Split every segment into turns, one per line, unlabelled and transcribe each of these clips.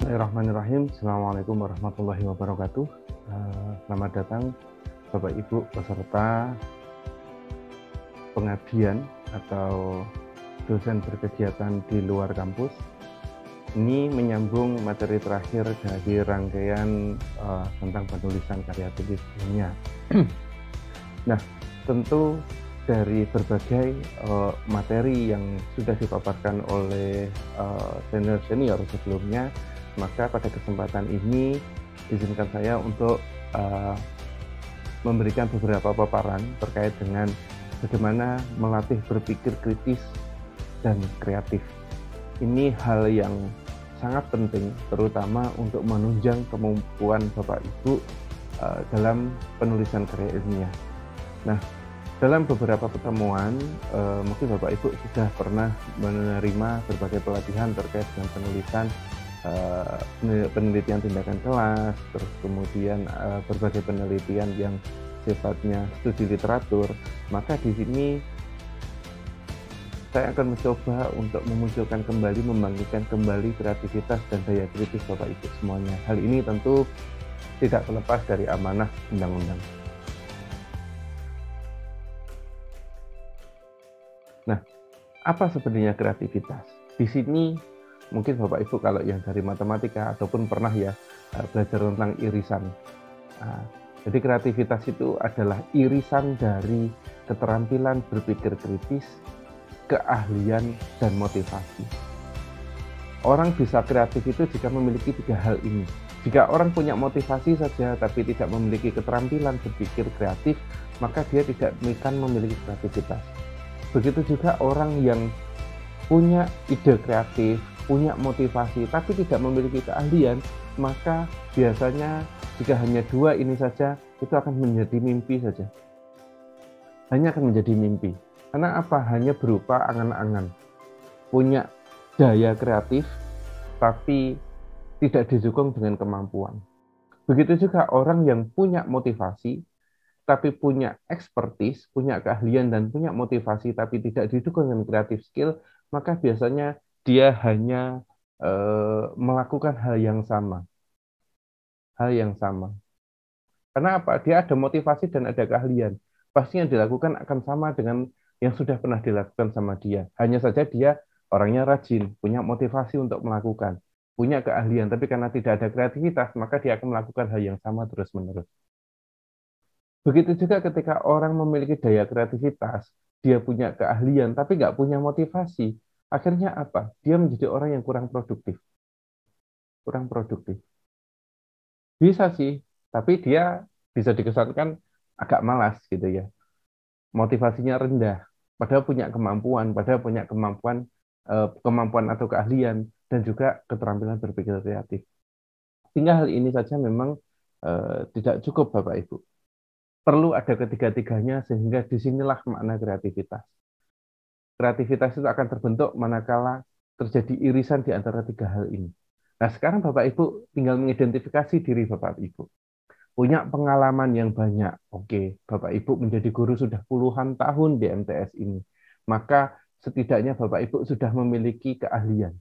Bismillahirrahmanirrahim. Assalamualaikum warahmatullahi wabarakatuh. Selamat datang Bapak Ibu peserta pengabdian atau dosen berkegiatan di luar kampus. Ini menyambung materi terakhir dari rangkaian tentang penulisan karya tulis ilmiah. Nah, tentu dari berbagai materi yang sudah dipaparkan oleh senior-senior sebelumnya, maka pada kesempatan ini izinkan saya untuk memberikan beberapa paparan terkait dengan bagaimana melatih berpikir kritis dan kreatif. Ini hal yang sangat penting, terutama untuk menunjang kemampuan Bapak Ibu dalam penulisan karya ilmiah. Nah, dalam beberapa pertemuan, mungkin Bapak Ibu sudah pernah menerima berbagai pelatihan terkait dengan penulisan penelitian tindakan kelas, terus kemudian berbagai penelitian yang sifatnya studi literatur. Maka di sini saya akan mencoba untuk memunculkan kembali, membangkitkan kembali kreativitas dan daya kritis Bapak Ibu semuanya. Hal ini tentu tidak terlepas dari amanah undang-undang. Nah, apa sebenarnya kreativitas? Di sini mungkin Bapak Ibu kalau yang dari matematika ataupun pernah ya belajar tentang irisan. Jadi kreativitas itu adalah irisan dari keterampilan berpikir kritis, keahlian, dan motivasi. Orang bisa kreatif itu jika memiliki tiga hal ini. Jika orang punya motivasi saja tapi tidak memiliki keterampilan berpikir kreatif, maka dia tidak akan memiliki kreativitas. Begitu juga orang yang punya ide kreatif, punya motivasi, tapi tidak memiliki keahlian, maka biasanya jika hanya dua ini saja, itu akan menjadi mimpi saja. Hanya akan menjadi mimpi. Karena apa? Hanya berupa angan-angan. Punya daya kreatif, tapi tidak didukung dengan kemampuan. Begitu juga orang yang punya motivasi, tapi punya expertise, punya keahlian dan punya motivasi, tapi tidak didukung dengan creative skill, maka biasanya dia hanya melakukan hal yang sama. Hal yang sama. Karena apa? Dia ada motivasi dan ada keahlian. Pasti yang dilakukan akan sama dengan yang sudah pernah dilakukan sama dia. Hanya saja dia orangnya rajin, punya motivasi untuk melakukan, punya keahlian, tapi karena tidak ada kreativitas, maka dia akan melakukan hal yang sama terus-menerus. Begitu juga ketika orang memiliki daya kreativitas, dia punya keahlian, tapi nggak punya motivasi. Akhirnya apa? Dia menjadi orang yang kurang produktif. Kurang produktif. Bisa sih, tapi dia bisa dikesankan agak malas gitu ya. Motivasinya rendah, padahal punya kemampuan, kemampuan atau keahlian, dan juga keterampilan berpikir kreatif. Sehingga hal ini saja memang tidak cukup Bapak Ibu. Perlu ada ketiga-tiganya sehingga disinilah makna kreativitas. Kreativitas itu akan terbentuk manakala terjadi irisan di antara tiga hal ini. Nah, sekarang Bapak Ibu tinggal mengidentifikasi diri Bapak Ibu. Punya pengalaman yang banyak. Oke, Bapak Ibu menjadi guru sudah puluhan tahun di MTS ini. Maka setidaknya Bapak Ibu sudah memiliki keahlian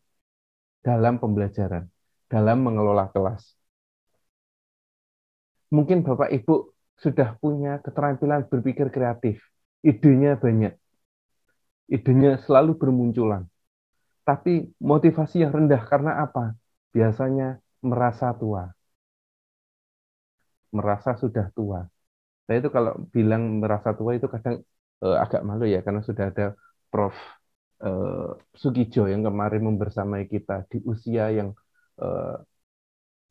dalam pembelajaran, dalam mengelola kelas. Mungkin Bapak Ibu sudah punya keterampilan berpikir kreatif. Idenya banyak. Idenya selalu bermunculan. Tapi motivasi yang rendah karena apa? Biasanya merasa tua. Merasa sudah tua. Saya itu kalau bilang merasa tua itu kadang agak malu ya, karena sudah ada Prof. Sugijo yang kemarin membersamai kita di usia yang eh,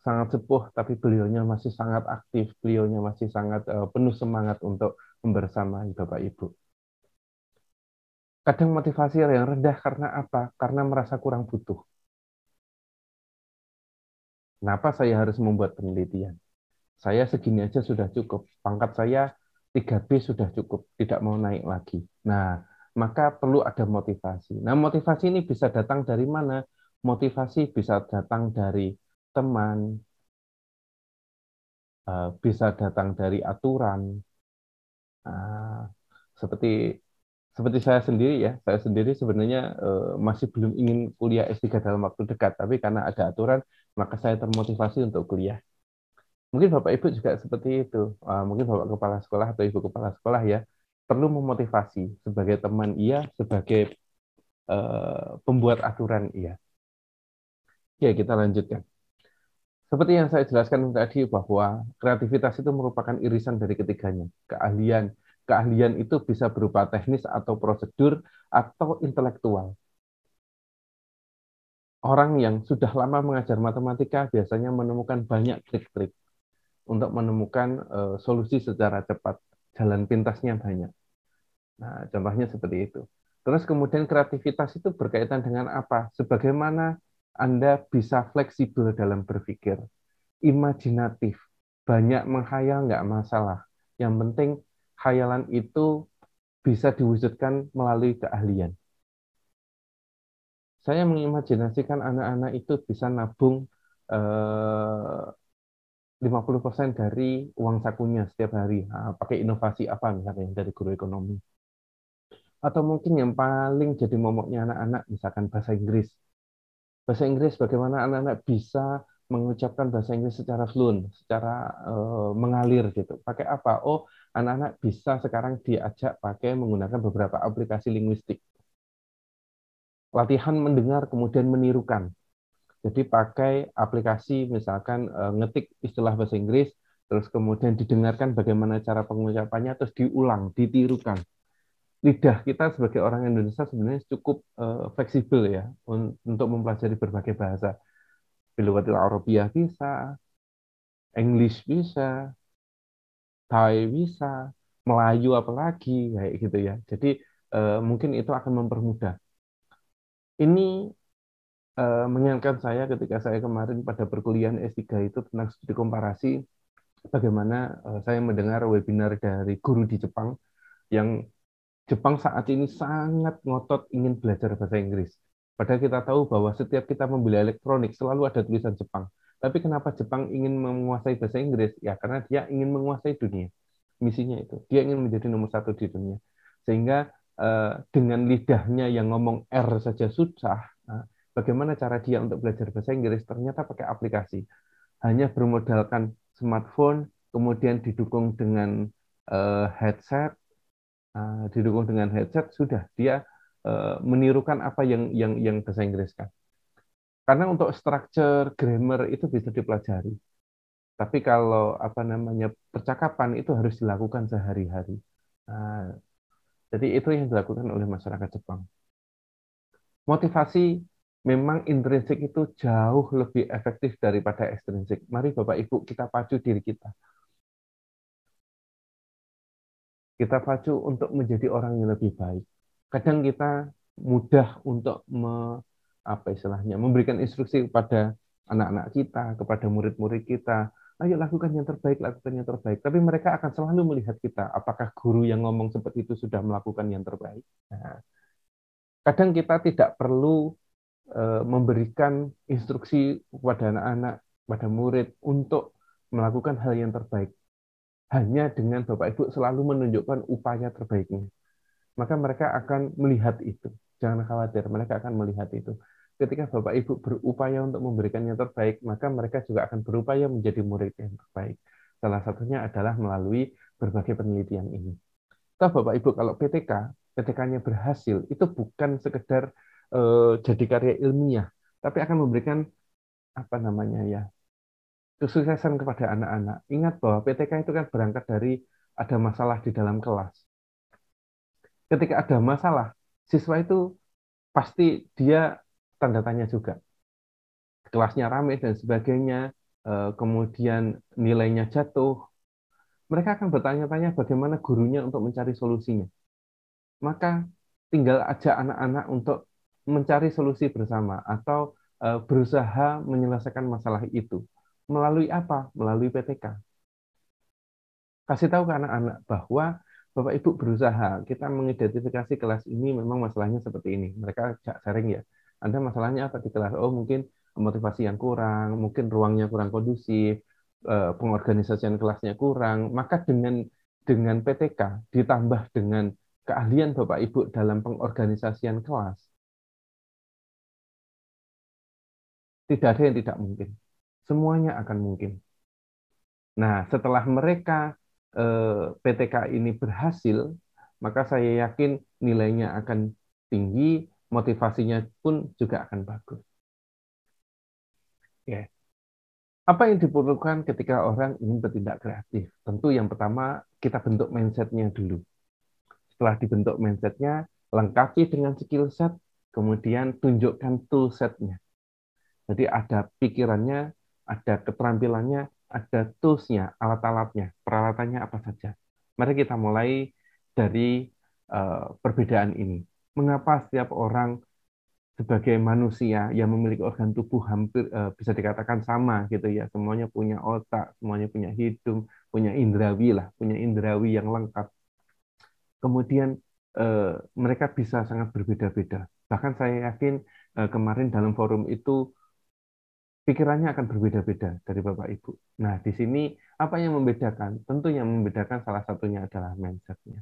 sangat sepuh, tapi beliaunya masih sangat aktif, beliaunya masih sangat penuh semangat untuk membersamai Bapak Ibu. Kadang motivasi yang rendah karena apa? Karena merasa kurang butuh. Kenapa saya harus membuat penelitian? Saya segini aja sudah cukup. Pangkat saya 3B sudah cukup, tidak mau naik lagi. Nah, maka perlu ada motivasi. Nah, motivasi ini bisa datang dari mana? Motivasi bisa datang dari teman, bisa datang dari aturan. Nah, seperti seperti saya sendiri sebenarnya masih belum ingin kuliah S3 dalam waktu dekat, tapi karena ada aturan, maka saya termotivasi untuk kuliah. Mungkin Bapak Ibu juga seperti itu. Mungkin Bapak Kepala Sekolah atau Ibu Kepala Sekolah ya, perlu memotivasi sebagai teman iya, sebagai pembuat aturan iya. Ya, kita lanjutkan. Seperti yang saya jelaskan tadi bahwa kreativitas itu merupakan irisan dari ketiganya. Keahlian itu bisa berupa teknis atau prosedur atau intelektual. Orang yang sudah lama mengajar matematika biasanya menemukan banyak trik-trik untuk menemukan solusi secara cepat. Jalan pintasnya banyak. Nah, contohnya seperti itu. Terus kemudian kreativitas itu berkaitan dengan apa? Sebagaimana Anda bisa fleksibel dalam berpikir, imajinatif, banyak menghayal nggak masalah. Yang penting khayalan itu bisa diwujudkan melalui keahlian. Saya mengimajinasikan anak-anak itu bisa nabung 50% dari uang sakunya setiap hari. Nah, pakai inovasi apa misalnya dari guru ekonomi. Atau mungkin yang paling jadi momoknya anak-anak, misalkan bahasa Inggris. Bahasa Inggris, bagaimana anak-anak bisa mengucapkan bahasa Inggris secara fluent, secara mengalir gitu. Pakai apa? Oh, anak-anak bisa sekarang diajak pakai menggunakan beberapa aplikasi linguistik. Latihan mendengar kemudian menirukan. Jadi pakai aplikasi misalkan ngetik istilah bahasa Inggris, terus kemudian didengarkan bagaimana cara pengucapannya, terus diulang, ditirukan. Lidah kita sebagai orang Indonesia sebenarnya cukup fleksibel ya untuk mempelajari berbagai bahasa. Bilogatil Arabiyah bisa, English bisa, Thai bisa, Melayu apalagi kayak gitu ya. Jadi mungkin itu akan mempermudah. Ini mengingatkan saya ketika saya kemarin pada perkuliahan S3 itu tentang studi komparasi, bagaimana saya mendengar webinar dari guru di Jepang yang Jepang saat ini sangat ngotot ingin belajar bahasa Inggris. Padahal kita tahu bahwa setiap kita membeli elektronik selalu ada tulisan Jepang. Tapi kenapa Jepang ingin menguasai bahasa Inggris? Ya karena dia ingin menguasai dunia. Misinya itu. Dia ingin menjadi nomor satu di dunia. Sehingga dengan lidahnya yang ngomong R saja susah, bagaimana cara dia untuk belajar bahasa Inggris? Ternyata pakai aplikasi. Hanya bermodalkan smartphone, kemudian didukung dengan headset, sudah dia menirukan apa yang bahasa Inggris kan. Karena untuk structure grammar itu bisa dipelajari. Tapi kalau apa namanya percakapan itu harus dilakukan sehari-hari. Nah, jadi itu yang dilakukan oleh masyarakat Jepang. Motivasi memang intrinsik itu jauh lebih efektif daripada ekstrinsik. Mari Bapak Ibu kita pacu diri kita. Kita pacu untuk menjadi orang yang lebih baik. Kadang kita mudah untuk apa istilahnya memberikan instruksi kepada anak-anak kita, kepada murid-murid kita, ayo lakukan yang terbaik, lakukan yang terbaik. Tapi mereka akan selalu melihat kita, apakah guru yang ngomong seperti itu sudah melakukan yang terbaik. Nah, kadang kita tidak perlu memberikan instruksi kepada anak-anak, kepada murid untuk melakukan hal yang terbaik. Hanya dengan Bapak Ibu selalu menunjukkan upaya terbaiknya, maka mereka akan melihat itu. Jangan khawatir, mereka akan melihat itu. Ketika Bapak Ibu berupaya untuk memberikan yang terbaik, maka mereka juga akan berupaya menjadi murid yang terbaik. Salah satunya adalah melalui berbagai penelitian ini. Tahu Bapak Ibu, kalau PTK-nya berhasil, itu bukan sekedar jadi karya ilmiah, tapi akan memberikan apa namanya ya kesuksesan kepada anak-anak. Ingat bahwa PTK itu kan berangkat dari ada masalah di dalam kelas. Ketika ada masalah, siswa itu pasti dia tanda tanya juga. Kelasnya ramai dan sebagainya, kemudian nilainya jatuh. Mereka akan bertanya-tanya bagaimana gurunya untuk mencari solusinya. Maka tinggal ajak anak-anak untuk mencari solusi bersama atau berusaha menyelesaikan masalah itu. Melalui apa? Melalui PTK. Kasih tahu ke anak-anak bahwa Bapak Ibu berusaha, kita mengidentifikasi kelas ini memang masalahnya seperti ini. Mereka sharing ya. Anda masalahnya apa di kelas? Oh, mungkin motivasi yang kurang, mungkin ruangnya kurang kondusif, pengorganisasian kelasnya kurang. Maka dengan PTK ditambah dengan keahlian Bapak Ibu dalam pengorganisasian kelas, tidak ada yang tidak mungkin. semuanya akan mungkin. Nah, setelah mereka PTK ini berhasil, maka saya yakin nilainya akan tinggi, motivasinya pun juga akan bagus. Ya. Apa yang diperlukan ketika orang ingin bertindak kreatif? Tentu yang pertama, kita bentuk mindset-nya dulu. Setelah dibentuk mindset-nya, lengkapi dengan skill set, kemudian tunjukkan tool set-nya. Jadi ada pikirannya, ada keterampilannya, ada tools-nya, alat-alatnya, peralatannya apa saja. Mari kita mulai dari perbedaan ini. Mengapa setiap orang sebagai manusia yang memiliki organ tubuh hampir bisa dikatakan sama gitu ya, semuanya punya otak, semuanya punya hidung, punya indrawi lah, punya indrawi yang lengkap. Kemudian mereka bisa sangat berbeda-beda. Bahkan saya yakin kemarin dalam forum itu pikirannya akan berbeda-beda dari Bapak Ibu. Nah, di sini apa yang membedakan? Tentu yang membedakan salah satunya adalah mindset-nya.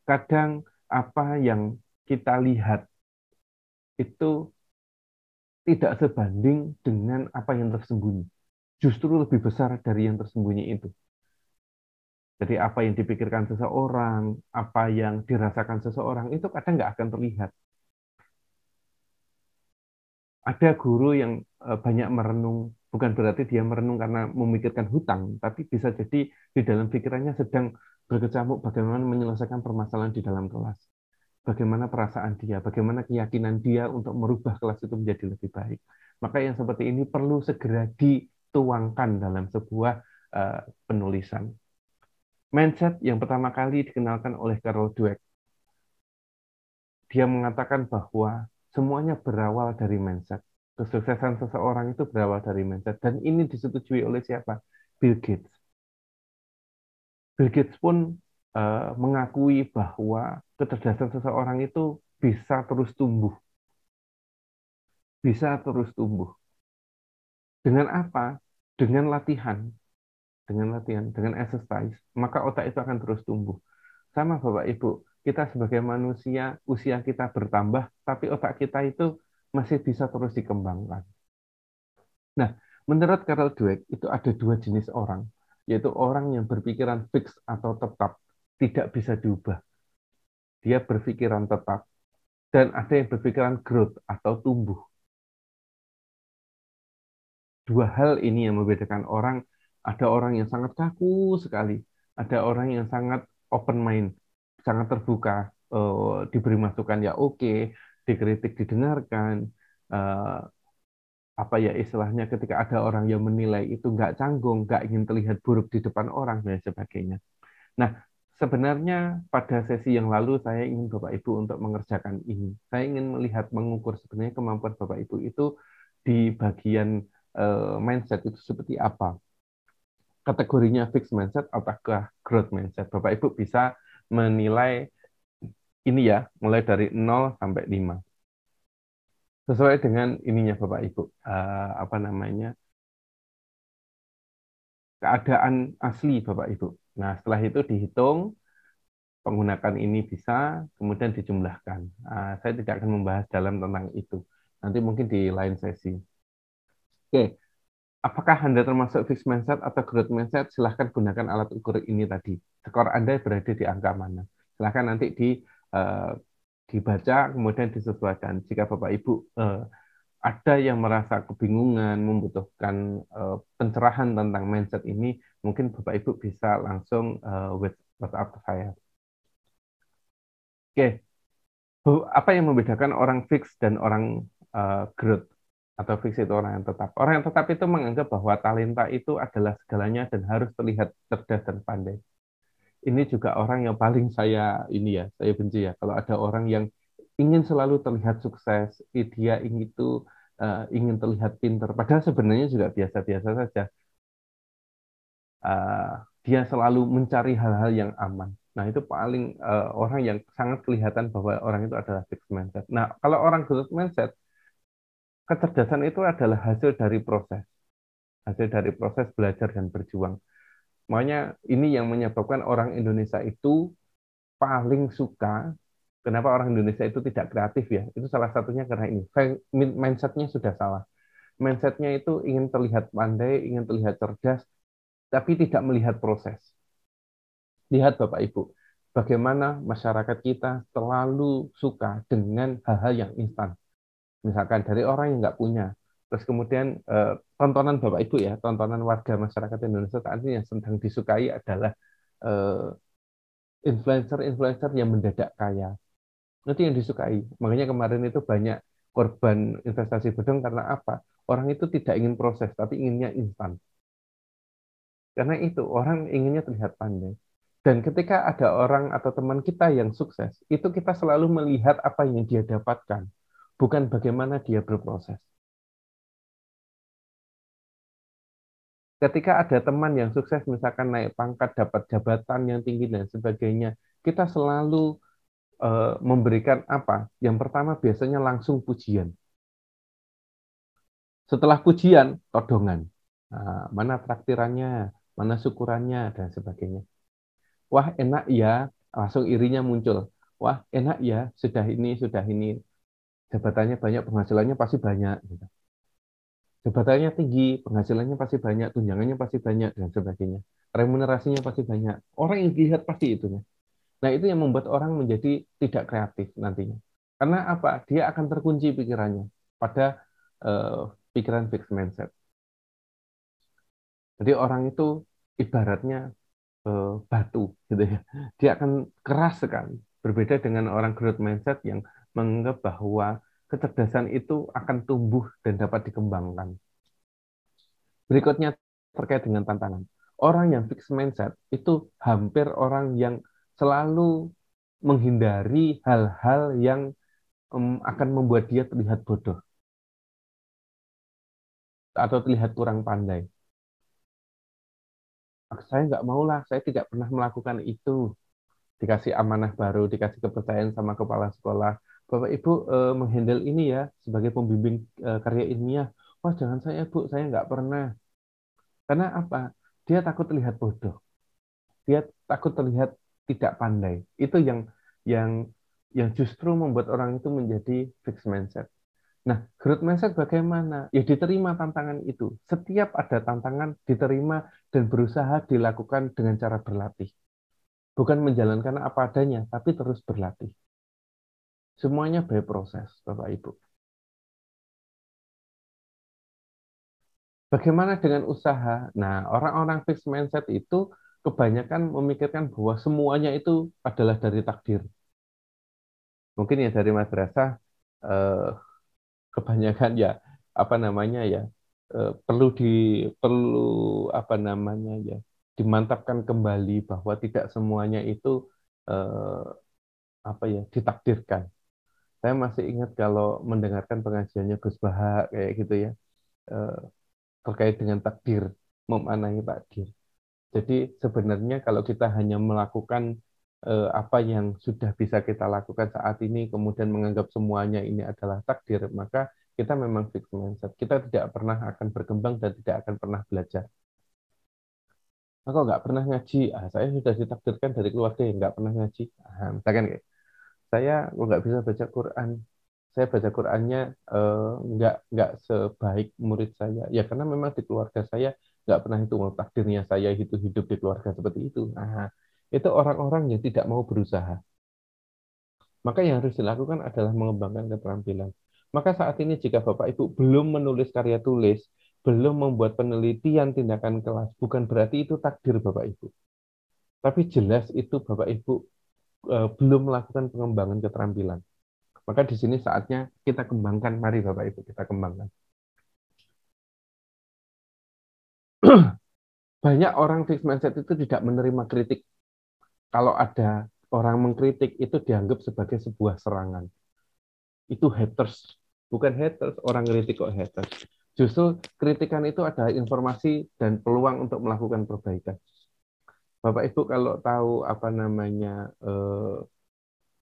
Kadang apa yang kita lihat itu tidak sebanding dengan apa yang tersembunyi. Justru lebih besar dari yang tersembunyi itu. Jadi apa yang dipikirkan seseorang, apa yang dirasakan seseorang, itu kadang nggak akan terlihat. Ada guru yang banyak merenung, bukan berarti dia merenung karena memikirkan hutang, tapi bisa jadi di dalam pikirannya sedang berkecamuk bagaimana menyelesaikan permasalahan di dalam kelas. Bagaimana perasaan dia, bagaimana keyakinan dia untuk merubah kelas itu menjadi lebih baik. Maka yang seperti ini perlu segera dituangkan dalam sebuah penulisan. Mindset yang pertama kali dikenalkan oleh Carol Dweck. Dia mengatakan bahwa semuanya berawal dari mindset. Kesuksesan seseorang itu berawal dari mindset. Dan ini disetujui oleh siapa? Bill Gates. Bill Gates pun mengakui bahwa kecerdasan seseorang itu bisa terus tumbuh. Bisa terus tumbuh. Dengan apa? Dengan latihan. Dengan exercise. Maka otak itu akan terus tumbuh. Sama Bapak Ibu, kita sebagai manusia, usia kita bertambah, tapi otak kita itu masih bisa terus dikembangkan. Nah, menurut Carol Dweck, itu ada dua jenis orang, yaitu orang yang berpikiran fix atau tetap, tidak bisa diubah. Dia berpikiran tetap, dan ada yang berpikiran growth atau tumbuh. Dua hal ini yang membedakan orang, ada orang yang sangat kaku sekali, ada orang yang sangat open mind, sangat terbuka, diberi masukan ya oke, dikritik didengarkan, apa ya istilahnya ketika ada orang yang menilai itu nggak canggung, nggak ingin terlihat buruk di depan orang dan sebagainya. Nah, sebenarnya pada sesi yang lalu saya ingin Bapak Ibu untuk mengerjakan ini. Saya ingin melihat mengukur sebenarnya kemampuan Bapak Ibu itu di bagian mindset itu seperti apa. Kategorinya fixed mindset ataukah growth mindset. Bapak Ibu bisa menilai ini ya, mulai dari 0 sampai 5. Sesuai dengan ininya Bapak Ibu, apa namanya, keadaan asli Bapak Ibu. Nah, setelah itu dihitung, menggunakan ini bisa, kemudian dijumlahkan. Saya tidak akan membahas dalam tentang itu. Nanti mungkin di lain sesi. Oke, apakah Anda termasuk fixed mindset atau growth mindset? Silahkan gunakan alat ukur ini tadi. Skor Anda berada di angka mana? Silahkan nanti dibaca, kemudian disesuaikan. Jika Bapak Ibu ada yang merasa kebingungan, membutuhkan pencerahan tentang mindset ini, mungkin Bapak Ibu bisa langsung WhatsApp ke saya. Oke, apa yang membedakan orang fix dan orang growth? Atau fix itu orang yang tetap. Orang yang tetap itu menganggap bahwa talenta itu adalah segalanya dan harus terlihat cerdas dan pandai. Ini juga orang yang paling saya benci ya. Kalau ada orang yang ingin selalu terlihat sukses, dia ingin terlihat pintar, padahal sebenarnya juga biasa-biasa saja. Dia selalu mencari hal-hal yang aman. Nah, itu paling orang yang sangat kelihatan bahwa orang itu adalah fixed mindset. Nah, kalau orang growth mindset, kecerdasan itu adalah hasil dari proses belajar dan berjuang. Makanya ini yang menyebabkan orang Indonesia itu paling suka, kenapa orang Indonesia itu tidak kreatif ya, itu salah satunya karena ini, mindsetnya sudah salah. mindset-nya itu ingin terlihat pandai, ingin terlihat cerdas, tapi tidak melihat proses. Lihat Bapak Ibu, bagaimana masyarakat kita selalu suka dengan hal-hal yang instan. Misalkan dari orang yang nggak punya, terus kemudian tontonan Bapak Ibu ya, tontonan warga masyarakat Indonesia saat ini yang sedang disukai adalah influencer-influencer yang mendadak kaya. Itu yang disukai. Makanya kemarin itu banyak korban investasi bodong karena apa? Orang itu tidak ingin proses, tapi inginnya instan. Karena itu, orang inginnya terlihat pandai. Dan ketika ada orang atau teman kita yang sukses, itu kita selalu melihat apa yang dia dapatkan, bukan bagaimana dia berproses. Ketika ada teman yang sukses, misalkan naik pangkat, dapat jabatan yang tinggi dan sebagainya, kita selalu memberikan apa? Yang pertama biasanya langsung pujian. Setelah pujian, todongan. Nah, mana traktirannya, mana syukurannya, dan sebagainya. Wah, enak ya, langsung irinya muncul. Wah, enak ya, sudah ini, sudah ini. Jabatannya banyak, penghasilannya pasti banyak. Gitu. Jabatannya tinggi, penghasilannya pasti banyak, tunjangannya pasti banyak, dan sebagainya. Remunerasinya pasti banyak. Orang yang dilihat pasti itu. Nah, itu yang membuat orang menjadi tidak kreatif nantinya. Karena apa? Dia akan terkunci pikirannya pada pikiran fixed mindset. Jadi orang itu ibaratnya batu, gitu ya. Dia akan keras sekali. Berbeda dengan orang growth mindset yang menganggap bahwa kecerdasan itu akan tumbuh dan dapat dikembangkan. Berikutnya terkait dengan tantangan. Orang yang fixed mindset itu hampir orang yang selalu menghindari hal-hal yang akan membuat dia terlihat bodoh atau terlihat kurang pandai. Saya nggak mau lah, saya tidak pernah melakukan itu. Dikasih amanah baru, dikasih kepercayaan sama kepala sekolah. Bapak Ibu menghandle ini ya sebagai pembimbing karya ilmiah. Wah jangan saya Bu, saya nggak pernah. Karena apa? Dia takut terlihat bodoh. Dia takut terlihat tidak pandai. Itu yang yang justru membuat orang itu menjadi fixed mindset. Nah, growth mindset bagaimana? Ya diterima tantangan itu. Setiap ada tantangan diterima dan berusaha dilakukan dengan cara berlatih. Bukan menjalankan apa adanya, tapi terus berlatih. Semuanya by proses, Bapak Ibu. Bagaimana dengan usaha? Nah, orang-orang fixed mindset itu kebanyakan memikirkan bahwa semuanya itu adalah dari takdir. Mungkin ya dari madrasah eh, kebanyakan ya apa namanya ya perlu apa namanya ya dimantapkan kembali bahwa tidak semuanya itu eh, apa ya ditakdirkan. Saya masih ingat kalau mendengarkan pengajiannya Gus Baha kayak gitu ya eh, terkait dengan takdir, memaknai takdir. Jadi sebenarnya kalau kita hanya melakukan apa yang sudah bisa kita lakukan saat ini, kemudian menganggap semuanya ini adalah takdir, maka kita memang fixed mindset. Kita tidak pernah akan berkembang dan tidak akan pernah belajar. Aku nggak pernah ngaji, saya sudah ditakdirkan dari keluarga yang nggak pernah ngaji. Misalkan kayak, saya nggak bisa baca Quran. Saya baca Qurannya nggak sebaik murid saya. Ya karena memang di keluarga saya nggak pernah itu takdirnya saya itu hidup di keluarga seperti itu. Nah, itu orang-orang yang tidak mau berusaha. Maka yang harus dilakukan adalah mengembangkan keterampilan. Maka saat ini jika Bapak Ibu belum menulis karya tulis, belum membuat penelitian tindakan kelas, bukan berarti itu takdir Bapak Ibu. Tapi jelas itu Bapak Ibu belum melakukan pengembangan keterampilan. Maka di sini saatnya kita kembangkan, mari Bapak Ibu kita kembangkan. Banyak orang fixed mindset itu tidak menerima kritik. Kalau ada orang mengkritik itu dianggap sebagai sebuah serangan. Itu haters, bukan haters, orang kritik kok haters. Justru kritikan itu adalah informasi dan peluang untuk melakukan perbaikan. Bapak Ibu kalau tahu apa namanya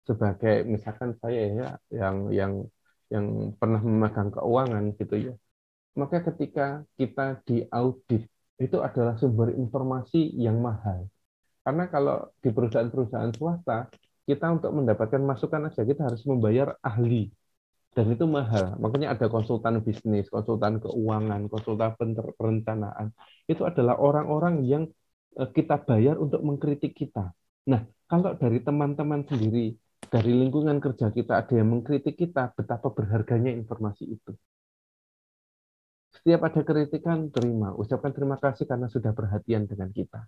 sebagai misalkan saya ya yang pernah memegang keuangan gitu ya. Maka ketika kita diaudit itu adalah sumber informasi yang mahal. Karena kalau di perusahaan-perusahaan swasta, kita untuk mendapatkan masukan aja kita harus membayar ahli. Dan itu mahal. Makanya ada konsultan bisnis, konsultan keuangan, konsultan perencanaan. Itu adalah orang-orang yang kita bayar untuk mengkritik kita. Nah, kalau dari teman-teman sendiri, dari lingkungan kerja kita ada yang mengkritik kita, betapa berharganya informasi itu. Setiap ada kritikan, terima. Ucapkan terima kasih karena sudah perhatian dengan kita.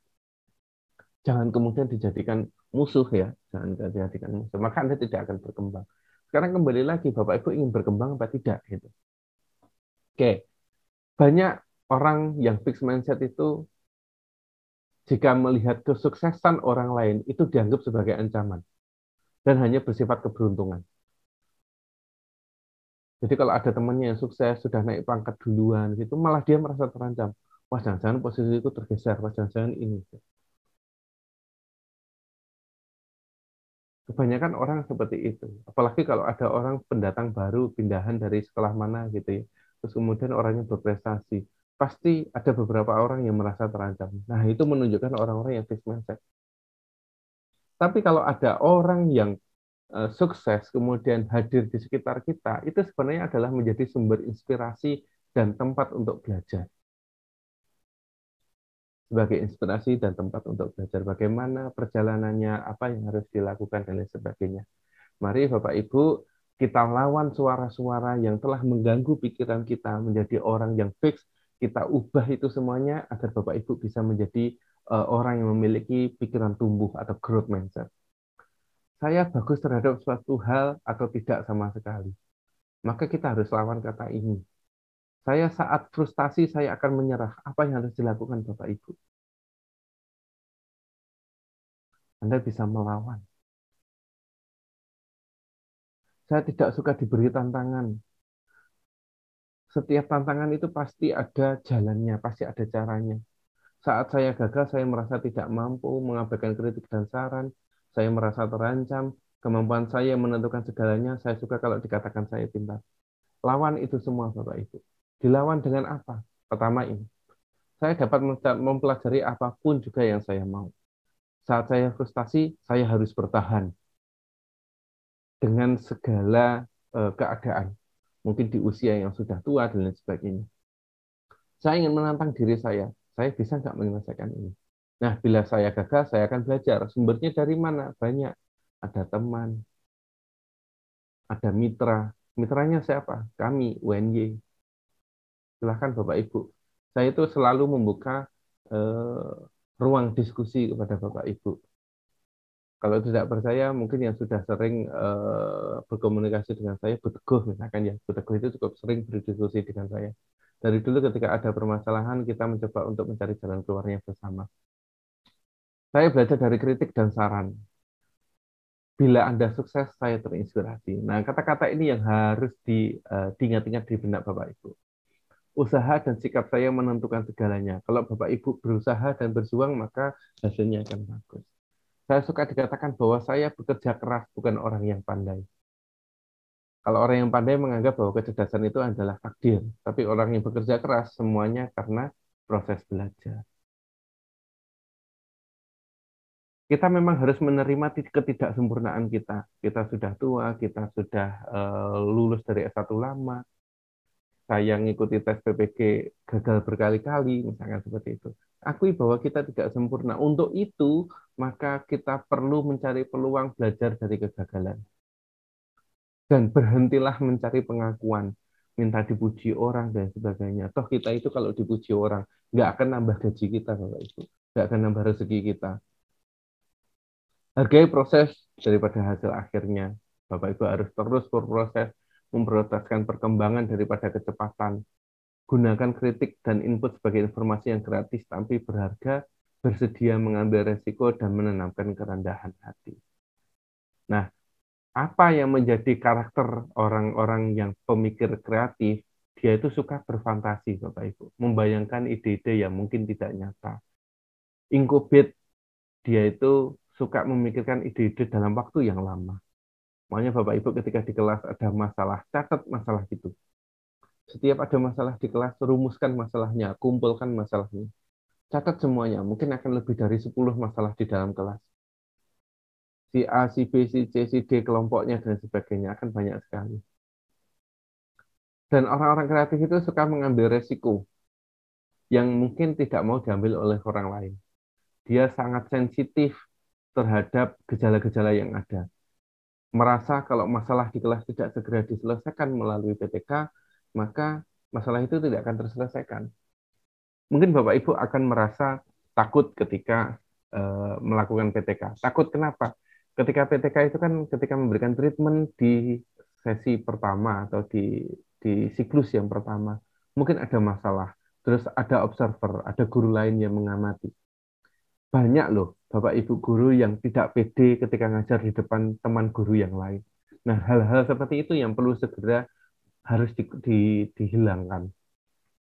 Jangan kemudian dijadikan musuh ya, jangan dijadikan musuh. Maka Anda tidak akan berkembang. Sekarang kembali lagi, Bapak Ibu ingin berkembang apa tidak? Gitu. Oke, banyak orang yang fixed mindset itu jika melihat kesuksesan orang lain itu dianggap sebagai ancaman dan hanya bersifat keberuntungan. Jadi kalau ada temannya yang sukses, sudah naik pangkat duluan, gitu, malah dia merasa terancam. Wah, jangan-jangan posisiku tergeser, wah, jangan-jangan ini. Kebanyakan orang seperti itu. Apalagi kalau ada orang pendatang baru, pindahan dari sekolah mana gitu ya. Terus kemudian orangnya berprestasi. Pasti ada beberapa orang yang merasa terancam. Nah, itu menunjukkan orang-orang yang fixed mindset. Tapi kalau ada orang yang sukses kemudian hadir di sekitar kita, itu sebenarnya adalah menjadi sumber inspirasi dan tempat untuk belajar. Sebagai inspirasi dan tempat untuk belajar bagaimana perjalanannya, apa yang harus dilakukan, dan lain sebagainya. Mari Bapak Ibu, kita lawan suara-suara yang telah mengganggu pikiran kita menjadi orang yang fix, kita ubah itu semuanya agar Bapak Ibu bisa menjadi orang yang memiliki pikiran tumbuh atau growth mindset. Saya bagus terhadap suatu hal atau tidak sama sekali. Maka kita harus lawan kata ini. Saya saat frustasi, saya akan menyerah. Apa yang harus dilakukan Bapak Ibu? Anda bisa melawan. Saya tidak suka diberi tantangan. Setiap tantangan itu pasti ada jalannya, pasti ada caranya. Saat saya gagal, saya merasa tidak mampu, mengabaikan kritik dan saran. Saya merasa terancam, kemampuan saya menentukan segalanya. Saya suka kalau dikatakan saya pintar. Lawan itu semua, Bapak Ibu. Dilawan dengan apa? Pertama ini, saya dapat mempelajari apapun juga yang saya mau. Saat saya frustasi, saya harus bertahan dengan segala keadaan. Mungkin di usia yang sudah tua dan lain sebagainya. Saya ingin menantang diri saya bisa nggak menyelesaikan ini? Nah, bila saya gagal, saya akan belajar. Sumbernya dari mana? Banyak. Ada teman, ada mitra. Mitranya siapa? Kami, UNY. Silahkan Bapak Ibu. Saya itu selalu membuka ruang diskusi kepada Bapak Ibu. Kalau tidak percaya, mungkin yang sudah sering berkomunikasi dengan saya, Bu Teguh misalkan ya. Bu Teguh itu cukup sering berdiskusi dengan saya. Dari dulu ketika ada permasalahan, kita mencoba untuk mencari jalan keluarnya bersama. Saya belajar dari kritik dan saran. Bila Anda sukses, saya terinspirasi. Nah, kata-kata ini yang harus diingat-ingat di benak Bapak Ibu. Usaha dan sikap saya menentukan segalanya. Kalau Bapak Ibu berusaha dan berjuang, maka hasilnya akan bagus. Saya suka dikatakan bahwa saya bekerja keras, bukan orang yang pandai. Kalau orang yang pandai menganggap bahwa kecerdasan itu adalah takdir, tapi orang yang bekerja keras semuanya karena proses belajar. Kita memang harus menerima ketidaksempurnaan kita. Kita sudah tua, kita sudah lulus dari S1 lama, saya ngikuti tes PPG gagal berkali-kali, misalkan seperti itu. Akui bahwa kita tidak sempurna. Untuk itu, maka kita perlu mencari peluang belajar dari kegagalan. Dan berhentilah mencari pengakuan, minta dipuji orang, dan sebagainya. Toh kita itu kalau dipuji orang, nggak akan nambah gaji kita, Bapak Ibu. Nggak akan nambah rezeki kita. Hargai proses daripada hasil akhirnya. Bapak Ibu harus terus berproses, memprioritaskan perkembangan daripada kecepatan. Gunakan kritik dan input sebagai informasi yang gratis tapi berharga, bersedia mengambil resiko dan menanamkan kerendahan hati. Nah, apa yang menjadi karakter orang-orang yang pemikir kreatif? Dia itu suka berfantasi, Bapak Ibu, membayangkan ide-ide yang mungkin tidak nyata. Incubate, dia itu suka memikirkan ide-ide dalam waktu yang lama. Makanya Bapak Ibu ketika di kelas ada masalah, catat masalah itu. Setiap ada masalah di kelas, rumuskan masalahnya, kumpulkan masalahnya. Catat semuanya, mungkin akan lebih dari 10 masalah di dalam kelas. Si A, si B, si C, si D, kelompoknya, dan sebagainya, akan banyak sekali. Dan orang-orang kreatif itu suka mengambil resiko yang mungkin tidak mau diambil oleh orang lain. Dia sangat sensitif terhadap gejala-gejala yang ada. Merasa kalau masalah di kelas tidak segera diselesaikan melalui PTK, maka masalah itu tidak akan terselesaikan. Mungkin Bapak Ibu akan merasa takut ketika melakukan PTK. Takut kenapa? Ketika PTK itu kan ketika memberikan treatment di sesi pertama atau di siklus yang pertama, mungkin ada masalah. Terus ada observer, ada guru lain yang mengamati. Banyak loh Bapak Ibu guru yang tidak pede ketika ngajar di depan teman guru yang lain. Nah, hal-hal seperti itu yang perlu segera harus dihilangkan.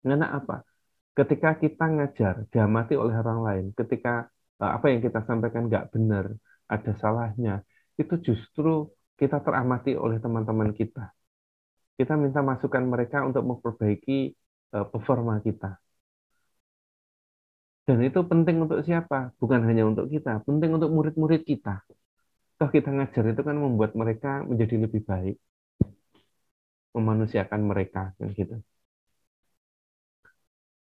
Karena apa? Ketika kita ngajar, diamati oleh orang lain, ketika apa yang kita sampaikan nggak benar, ada salahnya, itu justru kita teramati oleh teman-teman kita. Kita minta masukan mereka untuk memperbaiki performa kita. Dan itu penting untuk siapa? Bukan hanya untuk kita, penting untuk murid-murid kita. Toh kita ngajar itu kan membuat mereka menjadi lebih baik, memanusiakan mereka, kan gitu.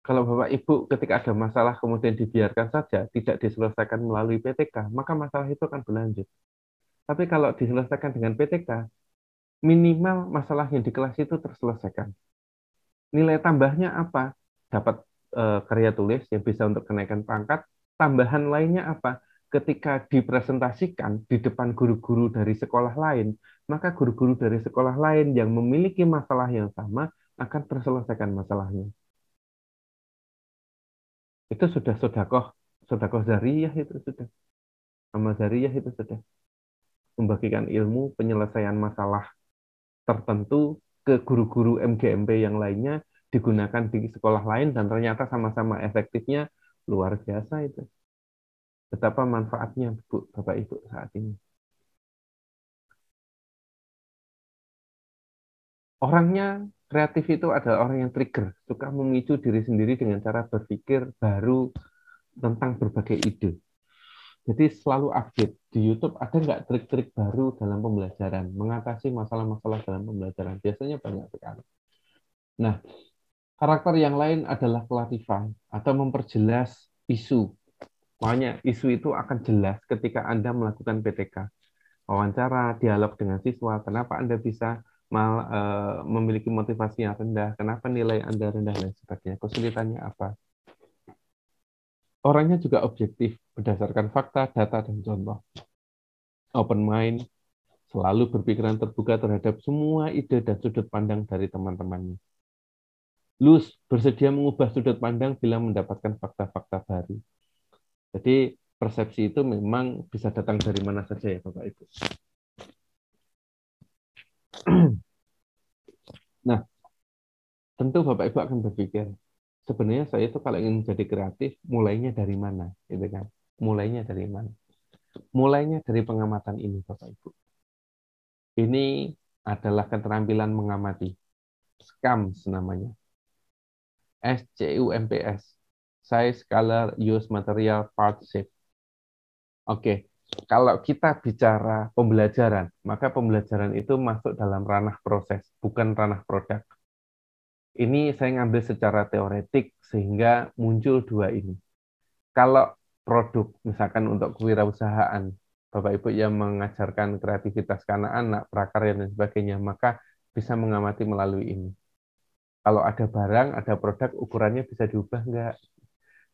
Kalau Bapak Ibu ketika ada masalah kemudian dibiarkan saja, tidak diselesaikan melalui PTK, maka masalah itu akan berlanjut. Tapi kalau diselesaikan dengan PTK, minimal masalah yang di kelas itu terselesaikan. Nilai tambahnya apa? Dapat karya tulis yang bisa untuk kenaikan pangkat. Tambahan lainnya apa? Ketika dipresentasikan di depan guru-guru dari sekolah lain, maka guru-guru dari sekolah lain yang memiliki masalah yang sama akan terselesaikan masalahnya. Itu sudah sodakoh zariyah itu sudah. Amal zariyah itu sudah. Membagikan ilmu penyelesaian masalah tertentu ke guru-guru MGMP yang lainnya digunakan di sekolah lain dan ternyata sama-sama efektifnya luar biasa itu. Betapa manfaatnya Bu, Bapak Ibu saat ini. Orangnya kreatif itu adalah orang yang trigger, suka memicu diri sendiri dengan cara berpikir baru tentang berbagai ide. Jadi selalu update. Di YouTube ada nggak trik-trik baru dalam pembelajaran, mengatasi masalah-masalah dalam pembelajaran? Biasanya banyak sekali. Nah, karakter yang lain adalah clarify atau memperjelas isu. Makanya isu itu akan jelas ketika Anda melakukan PTK. Wawancara, dialog dengan siswa, kenapa Anda bisa memiliki motivasi yang rendah, kenapa nilai Anda rendah, dan sebagainya. Kesulitannya apa? Orangnya juga objektif, berdasarkan fakta, data, dan contoh. Open mind, selalu berpikiran terbuka terhadap semua ide dan sudut pandang dari teman-temannya. Loose, bersedia mengubah sudut pandang bila mendapatkan fakta-fakta baru. Jadi persepsi itu memang bisa datang dari mana saja ya Bapak Ibu. Nah, tentu Bapak Ibu akan berpikir, sebenarnya saya itu kalau ingin menjadi kreatif, mulainya dari mana? Gitu kan? Mulainya dari mana? Mulainya dari pengamatan ini Bapak Ibu. Ini adalah keterampilan mengamati. SCUMS namanya. SCUMPS. Size, Color, Use, Material, Part, Shape. Oke, kalau kita bicara pembelajaran, maka pembelajaran itu masuk dalam ranah proses, bukan ranah produk. Ini saya ngambil secara teoretik sehingga muncul dua ini. Kalau produk, misalkan untuk kewirausahaan, Bapak Ibu yang mengajarkan kreativitas ke anak-anak, prakarya dan sebagainya, maka bisa mengamati melalui ini. Kalau ada barang, ada produk, ukurannya bisa diubah enggak?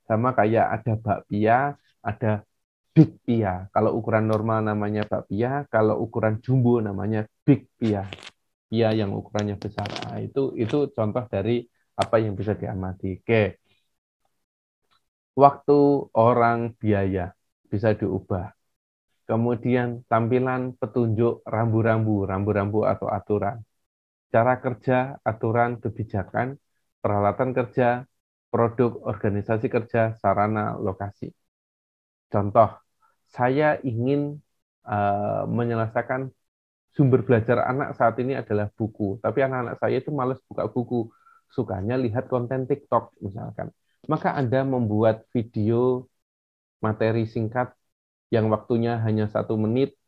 Sama kayak ada bakpia, ada big pia. Kalau ukuran normal namanya bakpia, kalau ukuran jumbo namanya big pia. Pia yang ukurannya besar. Nah, itu contoh dari apa yang bisa diamati. Oke. Waktu, orang, biaya bisa diubah. Kemudian tampilan, petunjuk, rambu-rambu atau aturan. Cara kerja, aturan, kebijakan, peralatan kerja, produk, organisasi kerja, sarana, lokasi. Contoh, saya ingin menyelesaikan sumber belajar anak saat ini adalah buku, tapi anak-anak saya itu malas buka buku, sukanya lihat konten TikTok misalkan. Maka Anda membuat video materi singkat yang waktunya hanya 1 menit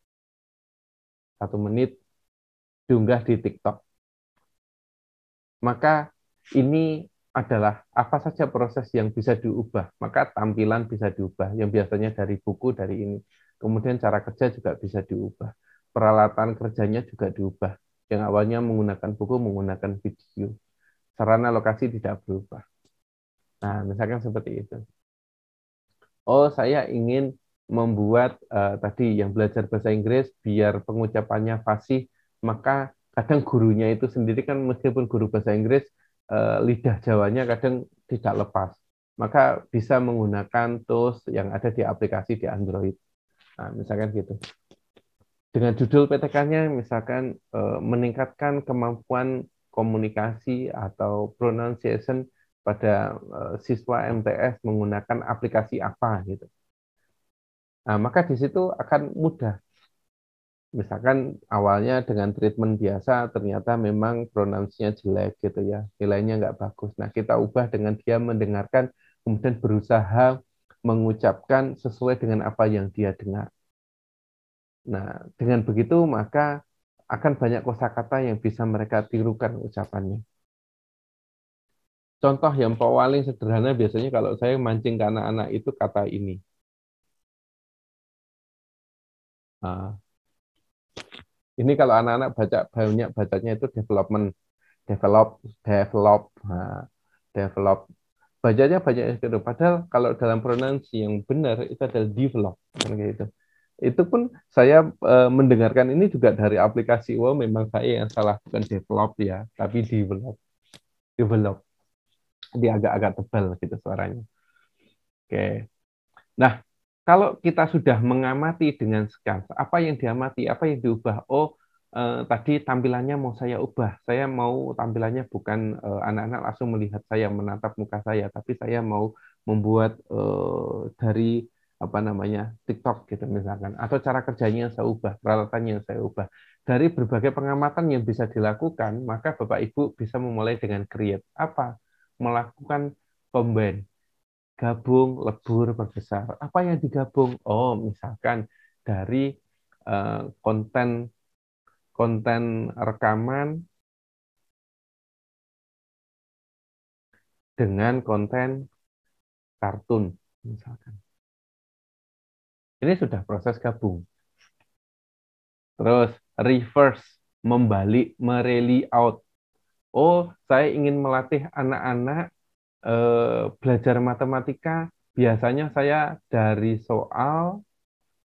diunggah di TikTok. maka ini adalah apa saja proses yang bisa diubah, maka tampilan bisa diubah, yang biasanya dari buku, dari ini. Kemudian cara kerja juga bisa diubah. Peralatan kerjanya juga diubah. Yang awalnya menggunakan buku, menggunakan video. Sarana lokasi tidak berubah. Nah, misalkan seperti itu. Oh, saya ingin membuat tadi yang belajar bahasa Inggris biar pengucapannya fasih, maka kadang gurunya itu sendiri kan meskipun guru bahasa Inggris, lidah Jawanya kadang tidak lepas. Maka bisa menggunakan tools yang ada di aplikasi di Android. Nah, misalkan gitu. Dengan judul PTK-nya misalkan meningkatkan kemampuan komunikasi atau pronunciation pada siswa MTS menggunakan aplikasi apa gitu. Nah, maka di situ akan mudah. Misalkan awalnya dengan treatment biasa, ternyata memang pronouns-nya jelek gitu ya, nilainya nggak bagus. Nah, kita ubah dengan dia mendengarkan, kemudian berusaha mengucapkan sesuai dengan apa yang dia dengar. Nah, dengan begitu maka akan banyak kosakata yang bisa mereka tirukan ucapannya. Contoh yang paling sederhana biasanya kalau saya mancing ke anak-anak itu kata ini. Nah, ini kalau anak-anak baca banyak bacanya itu development, develop, nah, develop. Bacanya banyak itu. Padahal kalau dalam pronouns yang benar itu adalah develop, kan gitu. Itu pun saya mendengarkan ini juga dari aplikasi. Wow, memang saya yang salah, bukan develop ya, tapi develop. Develop. Dia agak-agak tebal gitu suaranya. Oke. Nah, kalau kita sudah mengamati dengan skans, apa yang diamati, apa yang diubah? Oh, tadi tampilannya mau saya ubah. Saya mau tampilannya bukan anak-anak langsung melihat saya, menatap muka saya, tapi saya mau membuat dari apa namanya TikTok gitu misalkan, atau cara kerjanya yang saya ubah, peralatannya yang saya ubah. Dari berbagai pengamatan yang bisa dilakukan, maka Bapak Ibu bisa memulai dengan create apa? Melakukan combine, gabung, lebur, berbesar. Apa yang digabung? Oh, misalkan dari konten konten rekaman dengan konten kartun, misalkan. Ini sudah proses gabung. Terus reverse, membalik, merelayout. Oh, saya ingin melatih anak-anak belajar matematika. Biasanya saya dari soal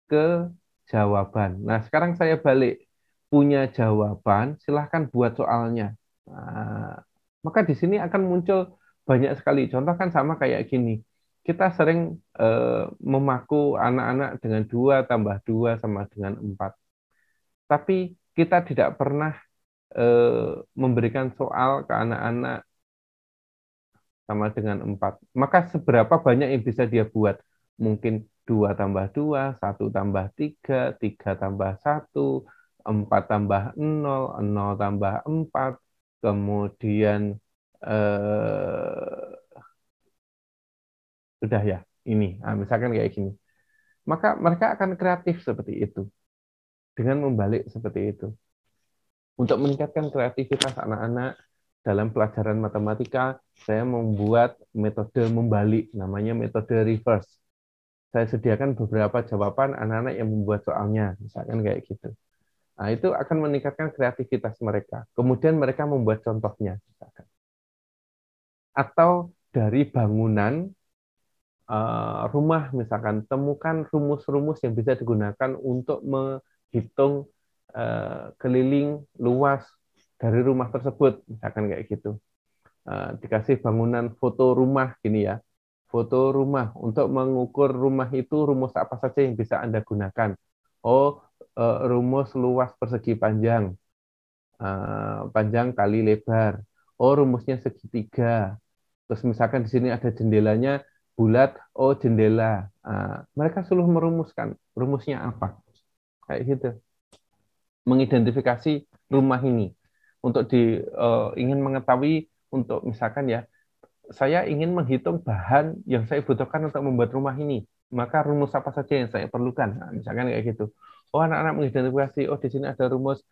ke jawaban. Nah, sekarang saya balik. Punya jawaban, silahkan buat soalnya. Nah, maka di sini akan muncul banyak sekali. Contoh kan sama kayak gini. Kita sering memaku anak-anak dengan 2 tambah 2 sama dengan 4. Tapi kita tidak pernah memberikan soal ke anak-anak sama dengan 4. Maka seberapa banyak yang bisa dia buat? Mungkin 2 tambah 2, 1 tambah 3, 3 tambah 1, 4 tambah 0, 0 tambah 4, kemudian sudah ya, ini. Nah, misalkan kayak gini. Maka mereka akan kreatif seperti itu. Dengan membalik seperti itu. Untuk meningkatkan kreativitas anak-anak dalam pelajaran matematika, saya membuat metode membalik, namanya metode reverse. Saya sediakan beberapa jawaban anak-anak yang membuat soalnya, misalkan kayak gitu. Nah, itu akan meningkatkan kreativitas mereka. Kemudian mereka membuat contohnya, misalkan. Atau dari bangunan rumah, misalkan, temukan rumus-rumus yang bisa digunakan untuk menghitung keliling luas dari rumah tersebut, misalkan kayak gitu. Dikasih bangunan foto rumah gini ya, foto rumah untuk mengukur rumah itu rumus apa saja yang bisa Anda gunakan. Oh, rumus luas persegi panjang, panjang kali lebar. Oh, rumusnya segitiga. Terus misalkan di sini ada jendelanya bulat, oh jendela. Mereka selalu merumuskan rumusnya apa, kayak gitu. Mengidentifikasi rumah ini untuk ingin mengetahui untuk misalkan ya saya ingin menghitung bahan yang saya butuhkan untuk membuat rumah ini, maka rumus apa saja yang saya perlukan. Nah, misalkan kayak gitu. Oh, anak-anak mengidentifikasi, oh di sini ada rumus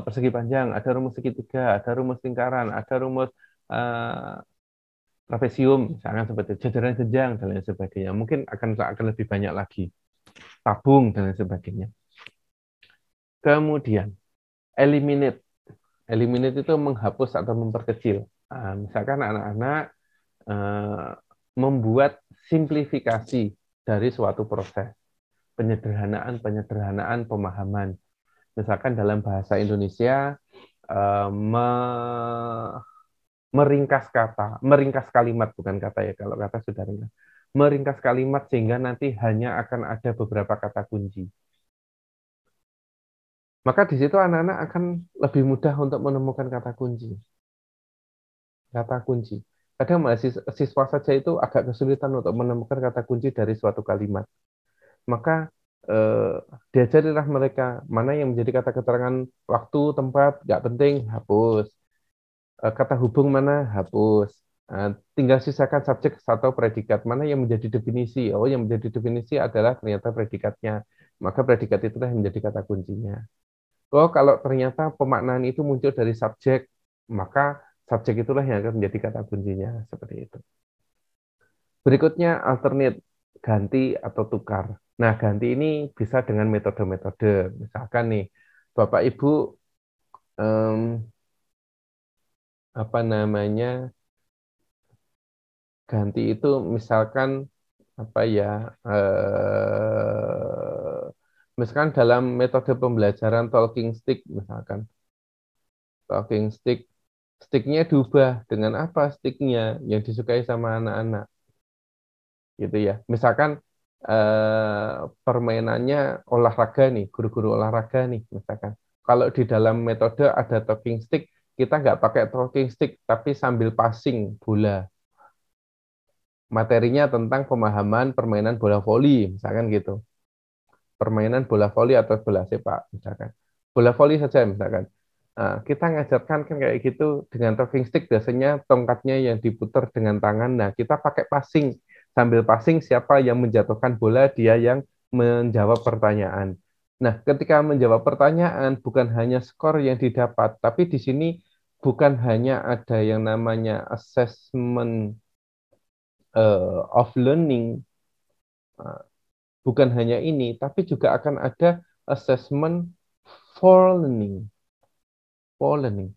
persegi panjang, ada rumus segitiga, ada rumus lingkaran, ada rumus eh, trapesium, misalkan seperti itu, jajaran jenjang dan lain sebagainya. Mungkin akan lebih banyak lagi, tabung dan lain sebagainya. Kemudian eliminate. Eliminate itu menghapus atau memperkecil. Misalkan anak-anak eh, membuat simplifikasi dari suatu proses, penyederhanaan pemahaman. Misalkan dalam bahasa Indonesia meringkas kata, meringkas kalimat, bukan kata ya, kalau kata sudah ringkas. Meringkas kalimat sehingga nanti hanya akan ada beberapa kata kunci. Maka di situ anak-anak akan lebih mudah untuk menemukan kata kunci. Kata kunci. Kadang mahasiswa saja itu agak kesulitan untuk menemukan kata kunci dari suatu kalimat. Maka diajarilah mereka mana yang menjadi kata keterangan waktu, tempat, nggak penting, hapus. Kata hubung mana, hapus. Tinggal sisakan subjek atau predikat. Mana yang menjadi definisi? Oh, yang menjadi definisi adalah ternyata predikatnya. Maka predikat itulah yang menjadi kata kuncinya. Oh, kalau ternyata pemaknaan itu muncul dari subjek, maka subjek itulah yang akan menjadi kata kuncinya. Seperti itu. Berikutnya alternate, ganti atau tukar. Nah, ganti ini bisa dengan metode-metode. Misalkan nih, Bapak Ibu em, apa namanya ganti itu misalkan apa ya misalkan dalam metode pembelajaran talking stick misalkan talking stick sticknya diubah dengan apa sticknya yang disukai sama anak-anak gitu ya. Misalkan permainannya olahraga nih, guru-guru olahraga nih, misalkan. Kalau di dalam metode ada talking stick, kita nggak pakai talking stick, tapi sambil passing bola. Materinya tentang pemahaman permainan bola voli, misalkan gitu. Permainan bola voli atau bola sepak, misalkan. Bola voli saja, misalkan. Nah, kita ngajarkan kan kayak gitu dengan talking stick biasanya tongkatnya yang diputar dengan tangan. Nah, kita pakai passing. Sambil passing siapa yang menjatuhkan bola dia yang menjawab pertanyaan. Nah, ketika menjawab pertanyaan bukan hanya skor yang didapat, tapi di sini bukan hanya ada yang namanya assessment of learning, bukan hanya ini, tapi juga akan ada assessment for learning. For learning.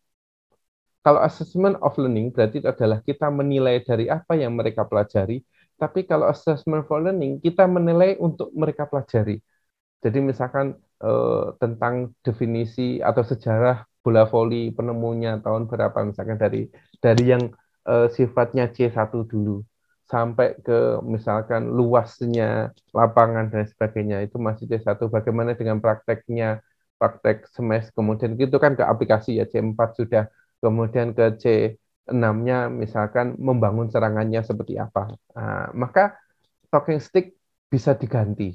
Kalau assessment of learning berarti adalah kita menilai dari apa yang mereka pelajari, tapi kalau assessment for learning kita menilai untuk mereka pelajari. Jadi misalkan tentang definisi atau sejarah bola voli penemunya tahun berapa misalkan dari yang sifatnya C1 dulu sampai ke misalkan luasnya lapangan dan sebagainya itu masih C1. Bagaimana dengan prakteknya, praktek smash, kemudian gitu kan ke aplikasi ya C4 sudah, kemudian ke C6-nya misalkan membangun serangannya seperti apa. Nah, maka talking stick bisa diganti.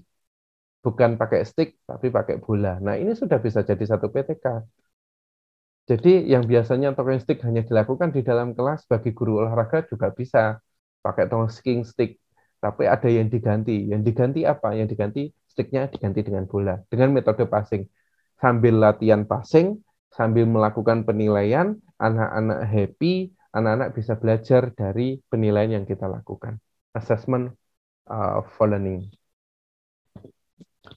Bukan pakai stick, tapi pakai bola. Nah, ini sudah bisa jadi satu PTK. Jadi yang biasanya talking stick hanya dilakukan di dalam kelas bagi guru olahraga juga bisa pakai talking stick. Tapi ada yang diganti. Yang diganti apa? Yang diganti sticknya diganti dengan bola. Dengan metode passing. Sambil latihan passing, sambil melakukan penilaian, anak-anak happy, anak-anak bisa belajar dari penilaian yang kita lakukan. Assessment for learning.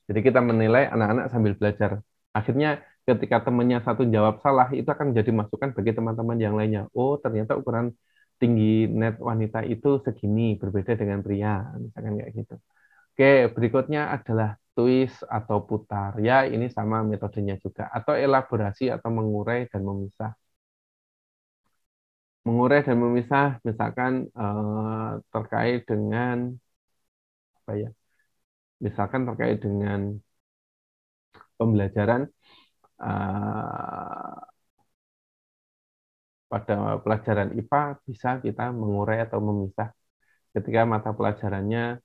Jadi kita menilai anak-anak sambil belajar. Akhirnya ketika temannya satu jawab salah, itu akan menjadi masukan bagi teman-teman yang lainnya. Oh, ternyata ukuran tinggi net wanita itu segini, berbeda dengan pria. Misalkan kayak gitu. Oke, berikutnya adalah twist atau putar. Ya, ini sama metodenya juga. Atau elaborasi atau mengurai dan memisah. Mengurai dan memisah, misalkan terkait dengan apa ya? Misalkan terkait dengan pembelajaran eh, pada pelajaran IPA bisa kita mengurai atau memisah ketika mata pelajarannya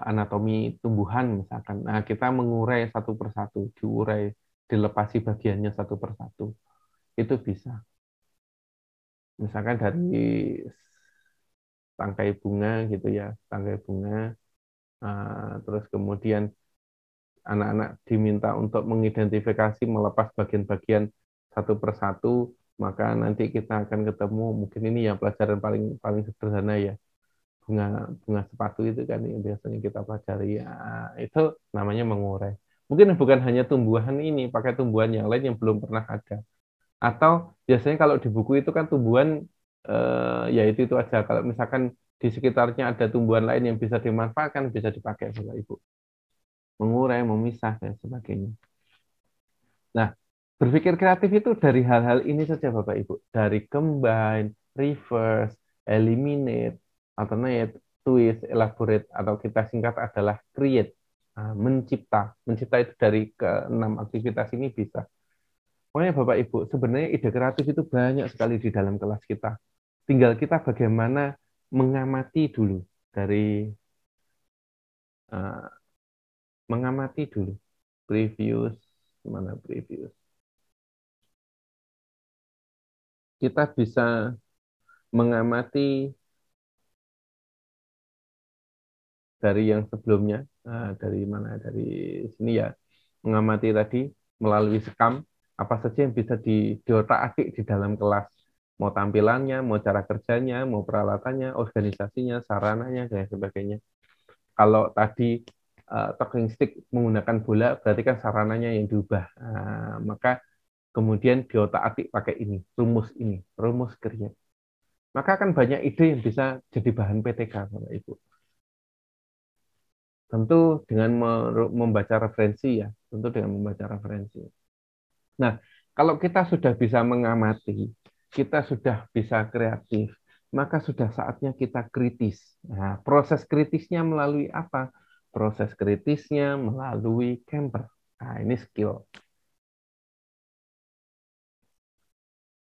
anatomi tumbuhan misalkan. Nah, kita mengurai satu persatu, diurai, dilepasi bagiannya satu persatu. Itu bisa. Misalkan dari tangkai bunga gitu ya, tangkai bunga terus kemudian anak-anak diminta untuk mengidentifikasi, melepas bagian-bagian satu persatu, maka nanti kita akan ketemu, mungkin ini ya pelajaran paling paling sederhana ya, bunga bunga sepatu itu kan yang biasanya kita pelajari ya, itu namanya mengurai. Mungkin bukan hanya tumbuhan ini, pakai tumbuhan yang lain yang belum pernah ada. Atau biasanya kalau di buku itu kan tumbuhan ya itu aja. Kalau misalkan di sekitarnya ada tumbuhan lain yang bisa dimanfaatkan, bisa dipakai Bapak Ibu. Mengurai, memisah dan sebagainya. Nah, berpikir kreatif itu dari hal-hal ini saja Bapak Ibu. Dari combine, reverse, eliminate, alternate, twist, elaborate, atau kita singkat adalah create. Nah, mencipta. Mencipta itu dari ke-6 aktivitas ini bisa. Makanya Bapak Ibu, sebenarnya ide kreatif itu banyak sekali di dalam kelas kita. Tinggal kita bagaimana mengamati dulu dari uh, mengamati dulu. Previous, mana previous? Kita bisa mengamati dari yang sebelumnya, dari mana? Dari sini ya. Mengamati tadi melalui sekam, apa saja yang bisa diotak-atik di dalam kelas. Mau tampilannya, mau cara kerjanya, mau peralatannya, organisasinya, sarananya, dan sebagainya. Kalau tadi talking stick menggunakan bola, berarti kan sarananya yang diubah. Maka kemudian diotak-atik pakai ini, rumus kerja. Maka akan banyak ide yang bisa jadi bahan PTK, Bapak Ibu. Tentu dengan membaca referensi ya, tentu dengan membaca referensi. Nah, kalau kita sudah bisa mengamati, kita sudah bisa kreatif, maka sudah saatnya kita kritis. Nah, proses kritisnya melalui apa? Proses kritisnya melalui camper. Nah, ini skill.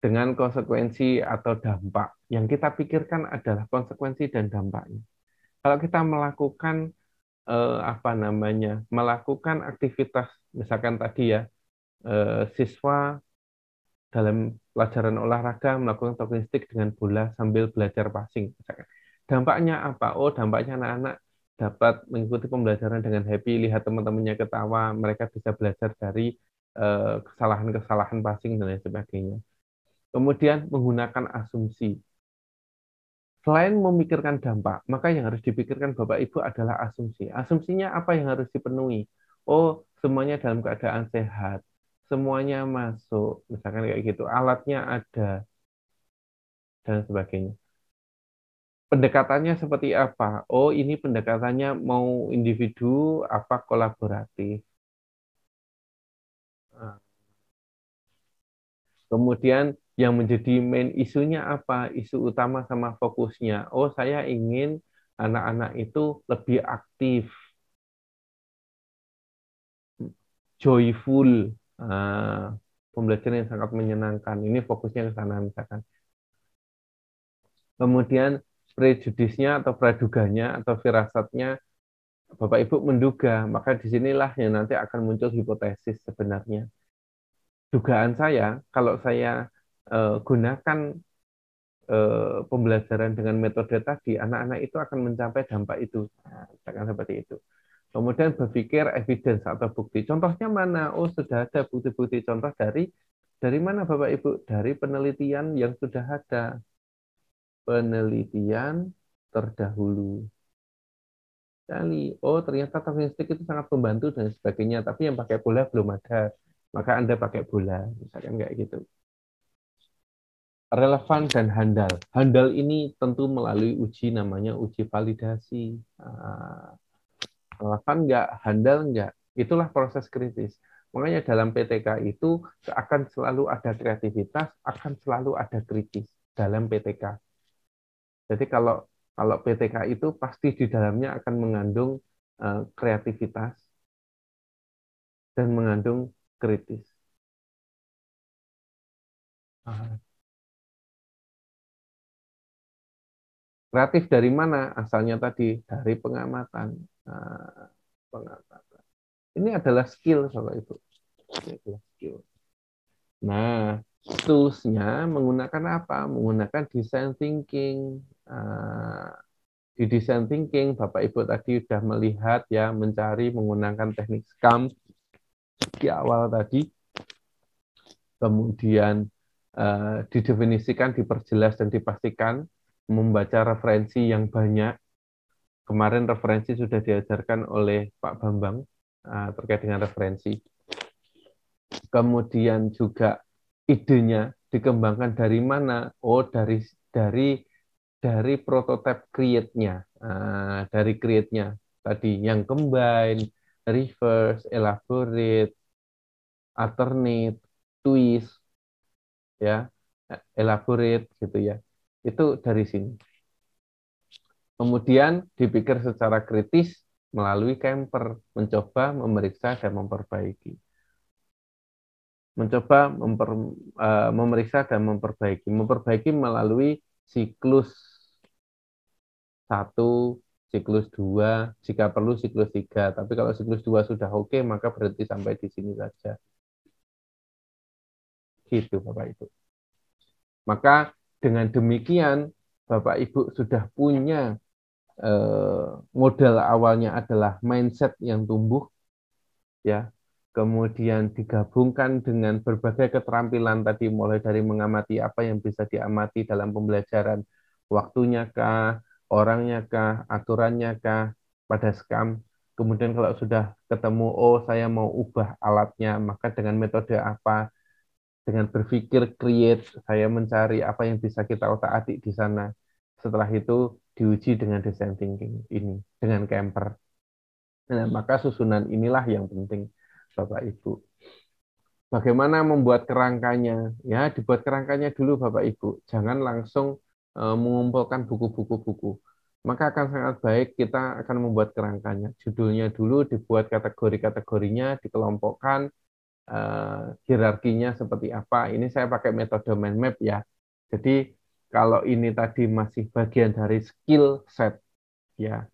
Dengan konsekuensi atau dampak. Yang kita pikirkan adalah konsekuensi dan dampaknya. Kalau kita melakukan melakukan aktivitas, misalkan tadi ya, siswa dalam pelajaran olahraga melakukan talking stick dengan bola sambil belajar passing. Dampaknya apa? Oh, dampaknya anak-anak dapat mengikuti pembelajaran dengan happy, lihat teman-temannya ketawa, mereka bisa belajar dari kesalahan-kesalahan passing dan lain sebagainya. Kemudian menggunakan asumsi. Selain memikirkan dampak, maka yang harus dipikirkan Bapak Ibu adalah asumsi. Asumsinya apa yang harus dipenuhi? Oh, semuanya dalam keadaan sehat. Semuanya masuk, misalkan kayak gitu. Alatnya ada, dan sebagainya. Pendekatannya seperti apa? Oh, ini pendekatannya mau individu, apa kolaboratif. Nah, kemudian yang menjadi main isunya apa? Isu utama sama fokusnya. Oh, saya ingin anak-anak itu lebih aktif, joyful, pembelajaran yang sangat menyenangkan. Ini fokusnya ke sana misalkan. Kemudian prejudisnya atau praduganya atau firasatnya Bapak Ibu menduga, maka disinilah yang nanti akan muncul hipotesis sebenarnya. Dugaan saya, kalau saya gunakan pembelajaran dengan metode tadi, anak-anak itu akan mencapai dampak itu. Nah, misalkan seperti itu. Kemudian berpikir evidence atau bukti. Contohnya mana? Oh, sudah ada bukti-bukti contoh dari mana Bapak Ibu? Dari penelitian yang sudah ada. Penelitian terdahulu. Kali, oh ternyata talking stick itu sangat membantu dan sebagainya. Tapi yang pakai bola belum ada. Maka Anda pakai bola. Misalkan kayak gitu. Relevan dan handal. Handal ini tentu melalui uji namanya uji validasi. Relevan nggak, handal nggak. Itulah proses kritis. Makanya dalam PTK itu akan selalu ada kreativitas, akan selalu ada kritis dalam PTK. Jadi kalau PTK itu pasti di dalamnya akan mengandung kreativitas dan mengandung kritis. Kreatif dari mana? Asalnya tadi dari pengamatan. Pengamatan. Ini adalah skill, Bapak Ibu. Ini adalah skill. Nah, tools-nya menggunakan apa? Menggunakan design thinking. Di design thinking, Bapak Ibu tadi sudah melihat ya, mencari menggunakan teknik SCAM di awal tadi, kemudian didefinisikan, diperjelas, dan dipastikan, membaca referensi yang banyak. Kemarin referensi sudah diajarkan oleh Pak Bambang terkait dengan referensi. Kemudian juga idenya dikembangkan dari mana? Oh, dari prototype create-nya. Dari create-nya tadi yang combine, reverse, elaborate, alternate, twist, ya, elaborate gitu ya. Itu dari sini. Kemudian dipikir secara kritis melalui camper, mencoba, memeriksa, dan memperbaiki. Mencoba memeriksa dan memperbaiki. Memperbaiki melalui siklus 1, siklus 2, jika perlu siklus 3. Tapi kalau siklus 2 sudah oke, maka berhenti sampai di sini saja. Gitu Bapak Ibu. Maka dengan demikian Bapak Ibu sudah punya modal awalnya adalah mindset yang tumbuh, ya, kemudian digabungkan dengan berbagai keterampilan tadi, mulai dari mengamati apa yang bisa diamati dalam pembelajaran, waktunya kah, orangnya kah, aturannya kah, pada SCAM. Kemudian kalau sudah ketemu, oh saya mau ubah alatnya, maka dengan metode apa, dengan berpikir create, saya mencari apa yang bisa kita otak-atik di sana. Setelah itu diuji dengan design thinking ini, dengan camper. Nah, maka susunan inilah yang penting, Bapak Ibu. Bagaimana membuat kerangkanya? Ya, dibuat kerangkanya dulu, Bapak Ibu. Jangan langsung mengumpulkan buku-buku. Maka akan sangat baik kita akan membuat kerangkanya. Judulnya dulu, dibuat kategori-kategorinya, dikelompokkan, hierarkinya seperti apa. Ini saya pakai metode mind map ya. Jadi kalau ini tadi masih bagian dari skill set, ya,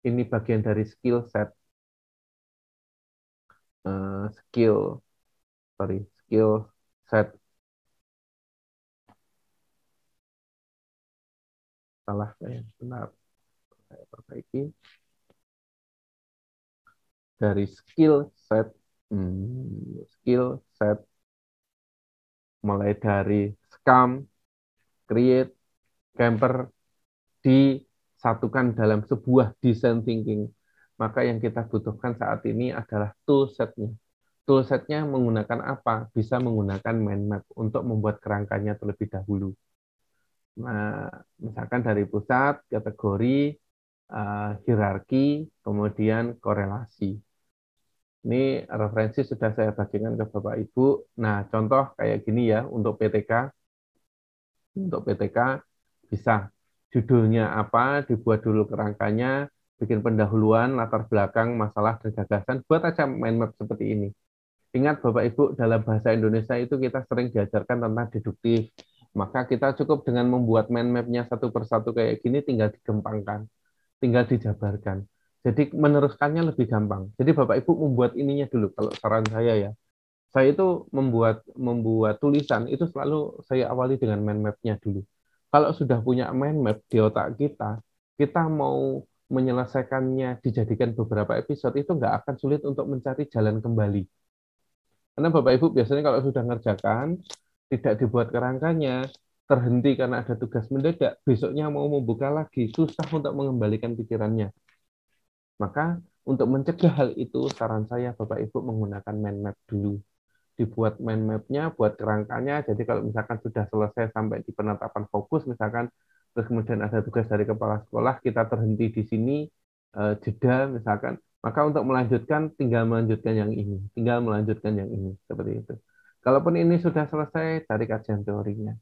ini bagian dari skill set, skill set, salah saya, benar, saya perbaiki, dari skill set, mulai dari SCAM, create, camper, disatukan dalam sebuah design thinking. Maka yang kita butuhkan saat ini adalah toolsetnya. Toolsetnya menggunakan apa? Bisa menggunakan mind map untuk membuat kerangkanya terlebih dahulu. Nah, misalkan dari pusat, kategori, hierarki, kemudian korelasi. Ini referensi sudah saya bagikan ke Bapak Ibu. Nah, contoh kayak gini ya, untuk PTK. Untuk PTK bisa judulnya apa, dibuat dulu kerangkanya, bikin pendahuluan, latar belakang, masalah, dan gagasan, buat aja mind map seperti ini. Ingat Bapak Ibu, dalam bahasa Indonesia itu kita sering diajarkan tentang deduktif. Maka kita cukup dengan membuat mind map-nya satu persatu kayak gini, tinggal digempangkan, tinggal dijabarkan. Jadi meneruskannya lebih gampang. Jadi Bapak Ibu membuat ininya dulu, kalau saran saya ya. Saya itu membuat tulisan itu selalu saya awali dengan mind map-nya dulu. Kalau sudah punya mind map di otak kita, kita mau menyelesaikannya dijadikan beberapa episode itu nggak akan sulit untuk mencari jalan kembali. Karena Bapak Ibu biasanya kalau sudah ngerjakan, tidak dibuat kerangkanya, terhenti karena ada tugas mendadak, besoknya mau membuka lagi, susah untuk mengembalikan pikirannya. Maka untuk mencegah hal itu, saran saya Bapak Ibu menggunakan mind map dulu. Dibuat mind map-nya, buat kerangkanya, jadi kalau misalkan sudah selesai sampai di penetapan fokus, misalkan, terus kemudian ada tugas dari kepala sekolah, kita terhenti di sini, jeda misalkan, maka untuk melanjutkan, tinggal melanjutkan yang ini, seperti itu. Kalaupun ini sudah selesai, cari kajian teorinya.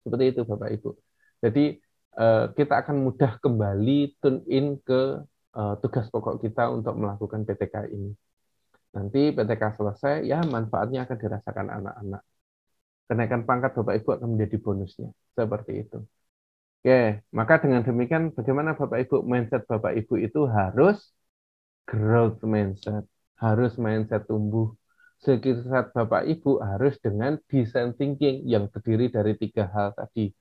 Seperti itu Bapak Ibu. Jadi kita akan mudah kembali tune in ke tugas pokok kita untuk melakukan PTK ini. Nanti PTK selesai, ya manfaatnya akan dirasakan anak-anak. Kenaikan pangkat Bapak Ibu akan menjadi bonusnya. Seperti itu. Oke, maka dengan demikian bagaimana Bapak Ibu, mindset Bapak Ibu itu harus growth mindset. Harus mindset tumbuh. Skill set Bapak Ibu harus dengan design thinking yang terdiri dari 3 hal tadi.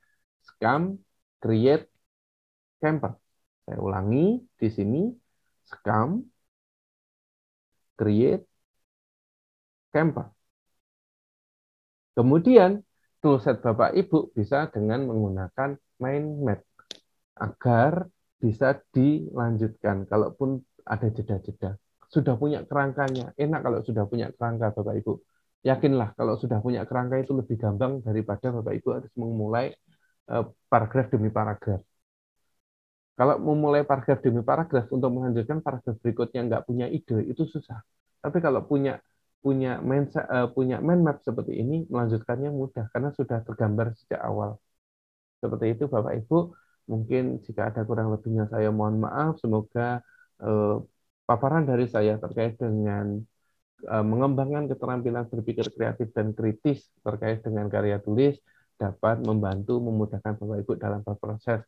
SCAM, create, camper. Saya ulangi di sini, Scam, Create, Camper. Kemudian, toolset Bapak Ibu bisa dengan menggunakan mind map agar bisa dilanjutkan kalaupun ada jeda-jeda. Sudah punya kerangkanya, enak kalau sudah punya kerangka Bapak Ibu. Yakinlah kalau sudah punya kerangka itu lebih gampang daripada Bapak Ibu harus memulai paragraf demi paragraf. Kalau memulai paragraf demi paragraf untuk melanjutkan paragraf berikutnya nggak punya ide, itu susah. Tapi kalau punya punya punya mind map seperti ini, melanjutkannya mudah karena sudah tergambar sejak awal. Seperti itu Bapak Ibu. Mungkin jika ada kurang lebihnya saya mohon maaf. Semoga eh, paparan dari saya terkait dengan mengembangkan keterampilan berpikir kreatif dan kritis terkait dengan karya tulis dapat membantu memudahkan Bapak Ibu dalam proses.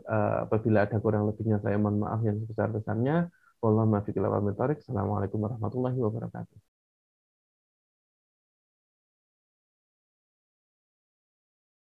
Apabila ada kurang lebihnya saya mohon maaf yang sebesar-besarnya. Wallahualam. Assalamualaikum warahmatullahi wabarakatuh.